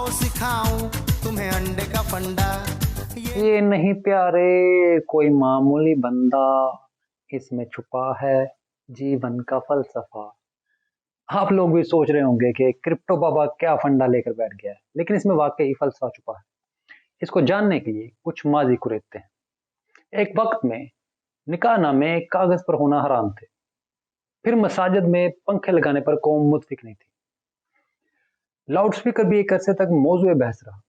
आओ सिखाऊं तुम्हें अंडे का फंडा। ये नहीं प्यारे कोई मामूली बंदा, इसमें छुपा है जीवन का फलसफा। आप लोग भी सोच रहे होंगे कि क्रिप्टो बाबा क्या फंडा लेकर बैठ गया है, लेकिन इसमें वाकई फलसफा छुपा है। इसको जानने के लिए कुछ माजी को देखते हैं। एक वक्त में निकाह नामे कागज पर होना हराम थे। फिर मसाजिद में पंखे लगाने पर कौम मुतफिक नहीं थी। लाउडस्पीकर भी एक अरसे तक मौजूद बहस रहा।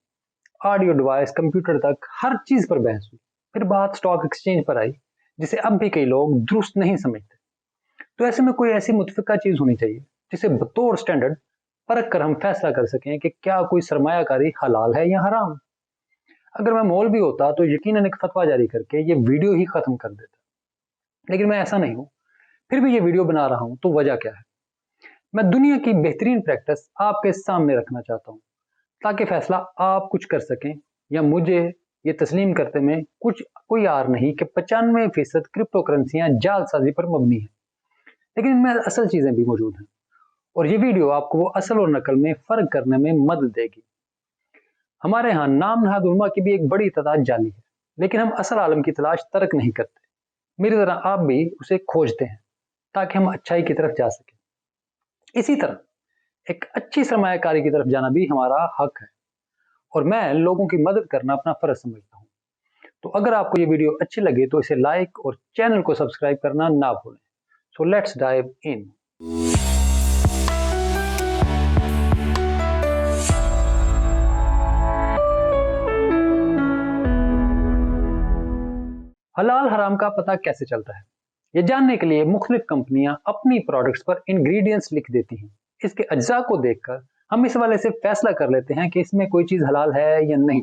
ऑडियो डिवाइस, कंप्यूटर तक हर चीज पर बहस हुई। फिर बात स्टॉक एक्सचेंज पर आई, जिसे अब भी कई लोग दुरुस्त नहीं समझते। तो ऐसे में कोई ऐसी मुतफिका चीज होनी चाहिए जिसे बतौर स्टैंडर्ड परख कर हम फैसला कर सकें कि क्या कोई सरमायाकारी हलाल है या हराम। अगर मैं मौलवी होता तो यकीनन एक फतवा जारी करके ये वीडियो ही खत्म कर देता, लेकिन मैं ऐसा नहीं हूं। फिर भी ये वीडियो बना रहा हूं, तो वजह क्या है? मैं दुनिया की बेहतरीन प्रैक्टिस आपके सामने रखना चाहता हूं, ताकि फैसला आप कुछ कर सकें या मुझे ये तस्लीम करते में कुछ कोई आर नहीं कि 95% क्रिप्टो करेंसियां जालसाजी पर मबनी है, लेकिन इनमें असल चीजें भी मौजूद हैं। और ये वीडियो आपको वो असल और नकल में फर्क करने में मदद देगी। हमारे यहाँ नाम नहाद उलमा की भी एक बड़ी तादाद जाली है, लेकिन हम असल आलम की तलाश तर्क नहीं करते। मेरी तरह आप भी उसे खोजते हैं ताकि हम अच्छाई की तरफ जा सकें। इसी तरह एक अच्छी सरमायाकारी की तरफ जाना भी हमारा हक है, और मैं लोगों की मदद करना अपना फर्ज समझता हूँ। तो अगर आपको ये वीडियो अच्छी लगे तो इसे लाइक और चैनल को सब्सक्राइब करना ना भूलें। So let's dive in. हलाल हराम का पता कैसे चलता है? ये जानने के लिए मुख्तलिफ कंपनियां अपनी प्रोडक्ट्स पर इंग्रेडिएंट्स लिख देती हैं। इसके अज्जा को देखकर हम इस वाले से फैसला कर लेते हैं कि इसमें कोई चीज हलाल है या नहीं।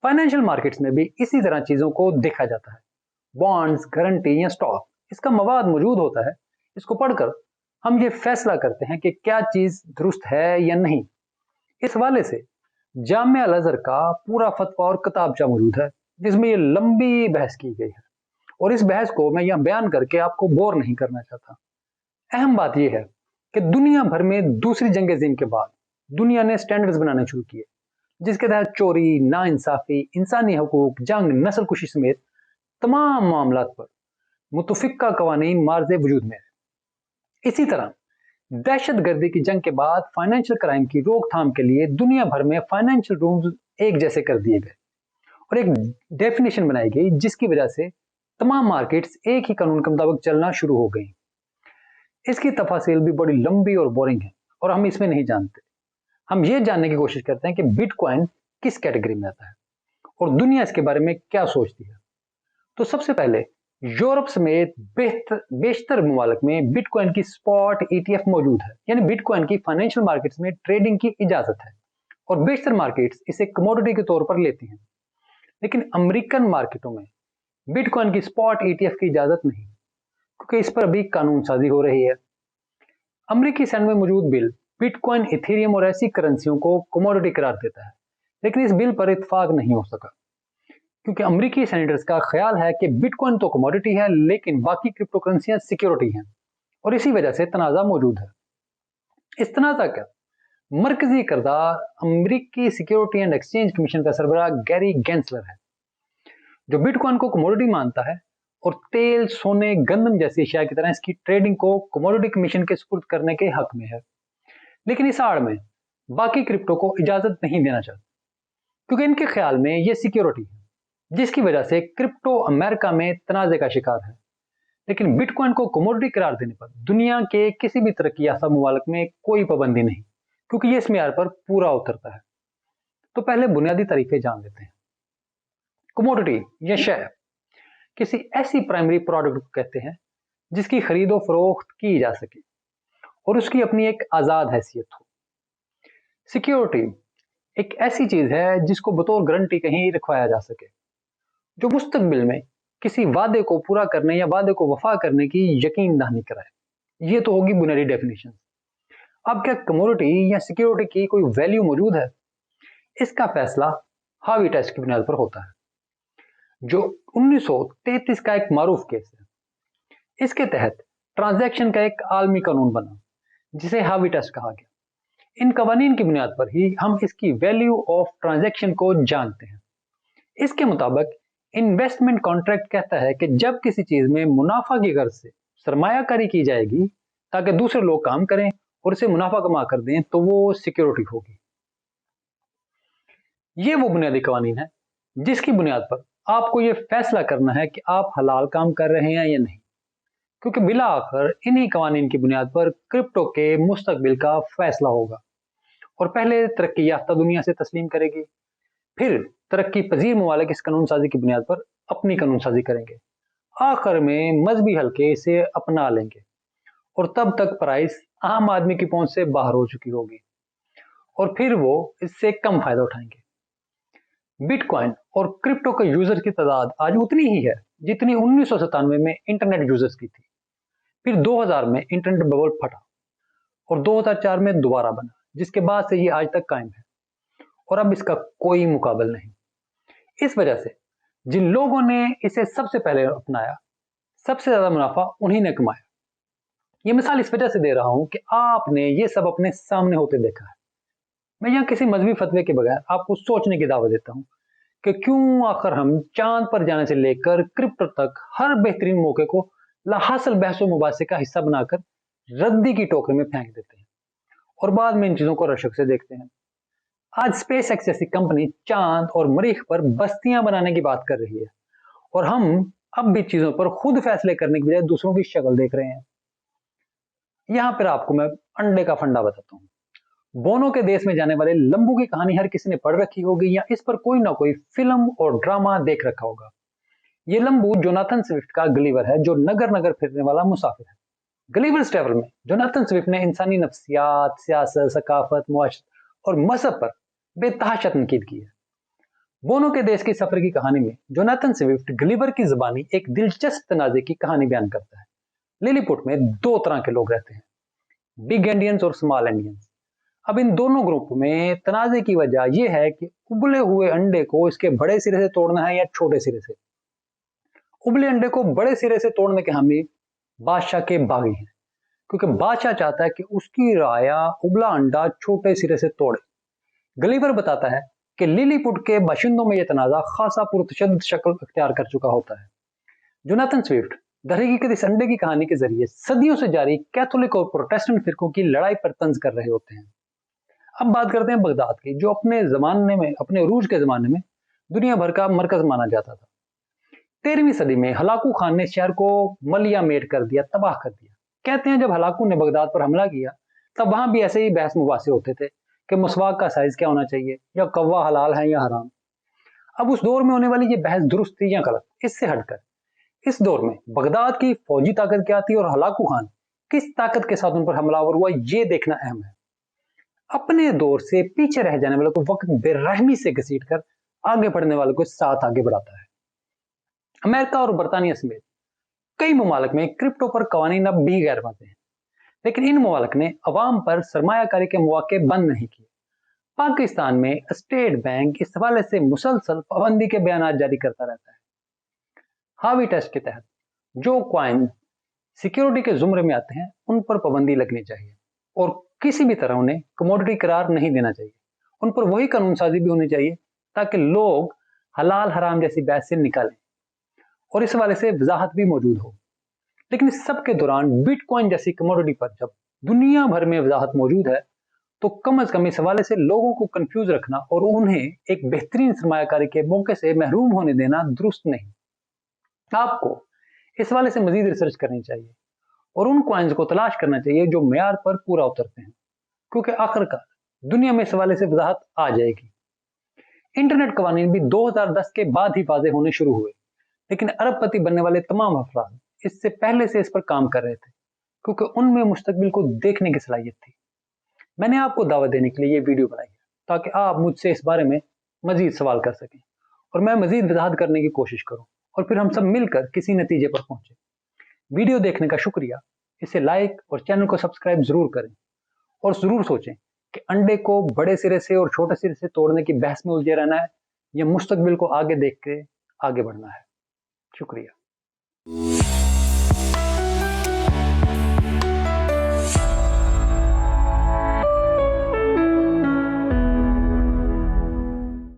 फाइनेंशियल मार्केट्स में भी इसी तरह चीजों को देखा जाता है। बॉन्ड्स, गारंटी या स्टॉक, इसका मवाद मौजूद होता है। इसको पढ़कर हम ये फैसला करते हैं कि क्या चीज दुरुस्त है या नहीं। इस हवाले से जामिया अल अज़हर का पूरा फतवा और किताबचा मौजूद है, जिसमें ये लंबी बहस की गई है, और इस बहस को मैं यहाँ बयान करके आपको बोर नहीं करना चाहता। अहम बात यह है कि दुनिया भर में दूसरी जंग अज़ीम के बाद दुनिया ने स्टैंडर्ड्स बनाने शुरू किए, जिसके तहत चोरी, नाइंसाफी, इंसानी हकूक, जंग, नस्ल कुशी समेत तमाम मामलात पर मुतफिका कवानीन मार्जे वजूद में है। इसी तरह दहशत गर्दी की जंग के बाद फाइनेंशियल क्राइम की रोकथाम के लिए दुनिया भर में फाइनेंशियल रूल्स एक जैसे कर दिए गए और एक डेफिनेशन बनाई गई, जिसकी वजह से तमाम मार्केट्स एक ही कानून के मुताबिक चलना शुरू हो गई। इसकी तफासिल भी बड़ी लंबी और बोरिंग है, और हम इसमें नहीं जानते। हम ये जानने की कोशिश करते हैं कि बिटकॉइन किस कैटेगरी में आता है और दुनिया इसके बारे में क्या सोचती है। तो सबसे पहले यूरोप समेत बेशतर ममालिक में बिटकॉइन की स्पॉट ETF मौजूद है, यानी बिटकॉइन की फाइनेंशियल मार्केट्स में ट्रेडिंग की इजाजत है, और बेशतर मार्केट्स इसे कमोडिटी के तौर पर लेती हैं। लेकिन अमेरिकन मार्केटों में बिटकॉइन की स्पॉट ETF की इजाजत नहीं, क्योंकि इस पर अभी कानून साजी हो रही है। अमेरिकी सेनेट में मौजूद बिल बिटकॉइन, इथेरियम और ऐसी करेंसियों को कमोडिटी करार देता है, लेकिन इस बिल पर इत्तेफाक नहीं हो सका, क्योंकि अमेरिकी सेनेटर्स का ख्याल है कि बिटकॉइन तो कमोडिटी है, लेकिन बाकी क्रिप्टो करेंसियां सिक्योरिटी हैं, और इसी वजह से तनाजा मौजूद है। इस तनाजा का मरकजी किरदार अमेरिकी सिक्योरिटी एंड एक्सचेंज कमीशन का सरबराह गैरी गेंसलर है, जो बिटकॉइन को कमोडिटी मानता है और तेल, सोने, गंदम जैसी अशिया की तरह इसकी ट्रेडिंग को कमोडिटी कमीशन के सुपुर्द करने के हक में है। लेकिन इस आड़ में बाकी क्रिप्टो को इजाजत नहीं देना चाहते, क्योंकि इनके ख्याल में यह सिक्योरिटी है, जिसकी वजह से क्रिप्टो अमेरिका में तनाजे का शिकार है। लेकिन बिटकॉइन को कमोडिटी करार देने पर दुनिया के किसी भी तरक्की याफ्ता मुमालिक में कोई पाबंदी नहीं, क्योंकि ये इस मेयार पर पूरा उतरता है। तो पहले बुनियादी तरीके जान लेते हैं। कमोडिटी या शेयर किसी ऐसी प्राइमरी प्रोडक्ट को कहते हैं जिसकी खरीदो फरोख्त की जा सके और उसकी अपनी एक आजाद हैसियत हो। सिक्योरिटी एक ऐसी चीज है जिसको बतौर गारंटी कहीं रखवाया जा सके, जो मुस्तकबिल में किसी वादे को पूरा करने या वादे को वफा करने की यकीन दहानी कराए। ये तो होगी बुनियादी डेफिनेशन। अब क्या कमोडिटी या सिक्योरिटी की कोई वैल्यू मौजूद है? इसका फैसला हावी टेस्ट की बुनियाद पर होता है, जो 1933 का एक मारूफ केस है। इसके तहत ट्रांजैक्शन का एक आलमी कानून बना, जिसे हावी टेस्ट कहा गया। इन कवानीन की बुनियाद पर ही हम इसकी वैल्यू ऑफ ट्रांजैक्शन को जानते हैं। इसके मुताबिक इन्वेस्टमेंट कॉन्ट्रैक्ट कहता है कि जब किसी चीज में मुनाफा की गर्ज से सरमायाकारी की जाएगी ताकि दूसरे लोग काम करें और इसे मुनाफा कमा कर दें, तो वो सिक्योरिटी होगी। ये वो बुनियादी कवानीन है जिसकी बुनियाद पर आपको ये फैसला करना है कि आप हलाल काम कर रहे हैं या नहीं, क्योंकि बिला आखिर इन्हीं कवानीन की बुनियाद पर क्रिप्टो के मुस्तकबिल का फैसला होगा। और पहले तरक्की याफ्ता दुनिया से तस्लीम करेगी, फिर तरक्की पजीर ममालिक इस कानून साजी की बुनियाद पर अपनी कानून साजी करेंगे, आखिर में मजहबी हल्के इसे अपना लेंगे और तब तक प्राइस आम आदमी की पहुंच से बाहर हो चुकी होगी और फिर वो इससे कम फायदा उठाएंगे। बिटकॉइन और क्रिप्टो के यूजर्स की तादाद आज उतनी ही है जितनी 1997 में इंटरनेट यूजर्स की थी। फिर 2000 में इंटरनेट बबल फटा और 2004 में दोबारा बना, जिसके बाद से ये आज तक कायम है और अब इसका कोई मुकाबला नहीं। इस वजह से जिन लोगों ने इसे सबसे पहले अपनाया, सबसे ज्यादा मुनाफा उन्हीं ने कमाया। ये मिसाल इस वजह से दे रहा हूं कि आपने ये सब अपने सामने होते देखा है। मैं यहाँ किसी मजहबी फतवे के बगैर आपको सोचने की दावत देता हूँ कि क्यों आखिर हम चांद पर जाने से लेकर क्रिप्टो तक हर बेहतरीन मौके को लाहासिल बहसो मुबासे का हिस्सा बनाकर रद्दी की टोकरी में फेंक देते हैं और बाद में इन चीजों को रशक से देखते हैं। आज स्पेस एक्स जैसी कंपनी चांद और मरीख पर बस्तियां बनाने की बात कर रही है और हम अब भी चीजों पर खुद फैसले करने की बजाय दूसरों की शक्ल देख रहे हैं। यहां पर आपको मैं अंडे का फंडा बताता हूँ। बोनो के देश में जाने वाले लंबू की कहानी हर किसी ने पढ़ रखी होगी या इस पर कोई ना कोई फिल्म और ड्रामा देख रखा होगा। ये लंबू जोनाथन स्विफ्ट का गलीवर है, जो नगर नगर फिरने वाला मुसाफिर है। गलीवर्स ट्रैवल में जोनाथन स्विफ्ट ने इंसानी नफ्सियात, सियासत, सकाफत, मुआशरत और मजहब पर बेतहाशा तनकीद की है। बोनो के देश की सफर की कहानी में जोनाथन स्विफ्ट गलीवर की जुबानी एक दिलचस्प तनाजे की कहानी बयान करता है। लिलीपुट में दो तरह के लोग रहते हैं, बिग इंडियंस और स्मॉल इंडियंस। अब इन दोनों ग्रुप में तनाजे की वजह यह है कि उबले हुए अंडे को इसके बड़े सिरे से तोड़ना है या छोटे सिरे से। उबले अंडे को बड़े सिरे से तोड़ने के हामी बादशाह के बागी हैं, क्योंकि बादशाह चाहता है कि उसकी राया उबला अंडा छोटे सिरे से तोड़े। गलीवर बताता है कि लिलीपुट के बाशिंदों में यह तनाजा खासा पुरतशद्दुद शक्ल अख्तियार कर चुका होता है। जोनाथन स्विफ्ट दरहकीकत इस अंडे की कहानी के जरिए सदियों से जारी कैथोलिक और प्रोटेस्टेंट फिरकों की लड़ाई पर तंज कर रहे होते हैं। अब बात करते हैं बगदाद की, जो अपने अरूज के जमाने में दुनिया भर का मरकज माना जाता था। 13वीं सदी में हलाकू खान ने शहर को मलिया मेट कर दिया, तबाह कर दिया। कहते हैं जब हलाकू ने बगदाद पर हमला किया तब वहां भी ऐसे ही बहस मुबासे होते थे कि मसवाक का साइज क्या होना चाहिए या कौवा हलाल है या हराम। अब उस दौर में होने वाली ये बहस दुरुस्त थी या गलत, इससे हटकर इस दौर में बगदाद की फौजी ताकत क्या थी और हलाकू खान किस ताकत के साथ उन पर हमलावर हुआ, ये देखना अहम है। अपने दौर से पीछे रह जाने वालों को वक्त बेरहमी से घसीट कर आगे बढ़ने वालों को साथ आगे बढ़ाता है। अमेरिका और बरतानिया समेत कई ममालिक में क्रिप्टो पर कवानीन अब भी गैर वाज़ेह हैं, लेकिन इन ममालिक ने अवाम पर सरमायाकारी के मौके बंद नहीं किए। पाकिस्तान में स्टेट बैंक इस हवाले से मुसलसल पाबंदी के बयान जारी करता रहता है। हावी टेस्ट के तहत जो क्वाइन सिक्योरिटी के जुमरे में आते हैं उन पर पाबंदी लगनी चाहिए और किसी भी तरह उन्हें कमोडिटी करार नहीं देना चाहिए। उन पर वही कानून साजी भी होनी चाहिए ताकि लोग हलाल हराम जैसी बहस से निकालें और इस हवाले से वजाहत भी मौजूद हो। लेकिन इस सब के दौरान बिटकॉइन जैसी कमोडिटी पर जब दुनिया भर में वजाहत मौजूद है तो कम अज कम इस हवाले से लोगों को कंफ्यूज रखना और उन्हें एक बेहतरीन सरमायाकारी के मौके से महरूम होने देना दुरुस्त नहीं। आपको इस हवाले से मजीद रिसर्च करनी चाहिए और उन क्वाइंस को तलाश करना चाहिए जो मेयार पर पूरा उतरते हैं, क्योंकि आखिरकार दुनिया में इस हवाले से वजाहत आ जाएगी। इंटरनेट कवानीन भी 2010 के बाद ही वाज़ेह होने शुरू हुए, लेकिन अरबपति बनने वाले तमाम अफराद इससे पहले से इस पर काम कर रहे थे, क्योंकि उनमें मुस्तकबिल को देखने की सलाहियत थी। मैंने आपको दावत देने के लिए ये वीडियो बनाई है ताकि आप मुझसे इस बारे में मजीद सवाल कर सकें और मैं मजीद वजाहत करने की कोशिश करूं और फिर हम सब मिलकर किसी नतीजे पर पहुंचे। वीडियो देखने का शुक्रिया। इसे लाइक और चैनल को सब्सक्राइब जरूर करें और जरूर सोचें कि अंडे को बड़े सिरे से और छोटे सिरे से तोड़ने की बहस में उलझे रहना है या मुस्तकबिल को आगे देख के आगे बढ़ना है। शुक्रिया।